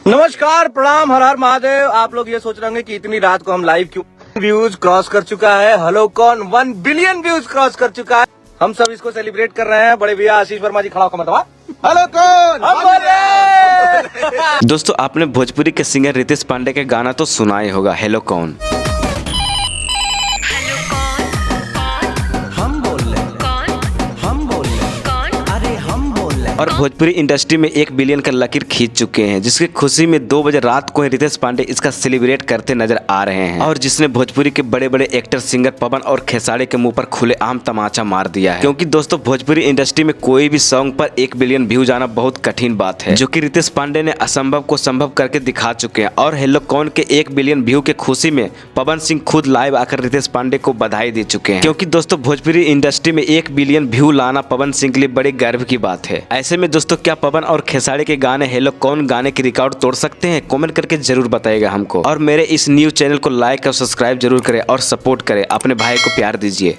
नमस्कार, प्रणाम, हर हर महादेव। आप लोग ये सोच रहे होंगे कि इतनी रात को हम लाइव क्यों। व्यूज क्रॉस कर चुका है हेलो कौन 1 बिलियन व्यूज क्रॉस कर चुका है। हम सब इसको सेलिब्रेट कर रहे हैं। बड़े भैया आशीष वर्मा जी खड़ा होकर मतवा हेलो कौन हम बोल रहे। दोस्तों, आपने भोजपुरी के सिंगर रितेश पांडे के गाना तो सुना ही होगा, हेलो कौन। और भोजपुरी इंडस्ट्री में 1 बिलियन का लकीर खींच चुके हैं, जिसकी खुशी में 2 बजे रात को ही रितेश पांडे इसका सेलिब्रेट करते नजर आ रहे हैं। और जिसने भोजपुरी के बड़े बड़े एक्टर सिंगर पवन और खेसारी के मुंह पर खुलेआम तमाचा मार दिया है। क्योंकि दोस्तों, भोजपुरी इंडस्ट्री में कोई भी सॉन्ग पर 1 बिलियन व्यू जाना बहुत कठिन बात है, जो कि रितेश पांडे ने असंभव को संभव करके दिखा चुके हैं। और हेलो कौन के 1 बिलियन व्यू के खुशी में पवन सिंह खुद लाइव आकर रितेश पांडे को बधाई दे चुके हैं। क्योंकि दोस्तों, भोजपुरी इंडस्ट्री में 1 बिलियन व्यू लाना पवन सिंह के लिए बड़े गर्व की बात है। ऐसे में दोस्तों, क्या पवन और खेसारी के गाने हेलो कौन गाने की रिकॉर्ड तोड़ सकते हैं? कमेंट करके जरूर बताइएगा हमको। और मेरे इस न्यूज चैनल को लाइक और सब्सक्राइब जरूर करें और सपोर्ट करें। अपने भाई को प्यार दीजिए।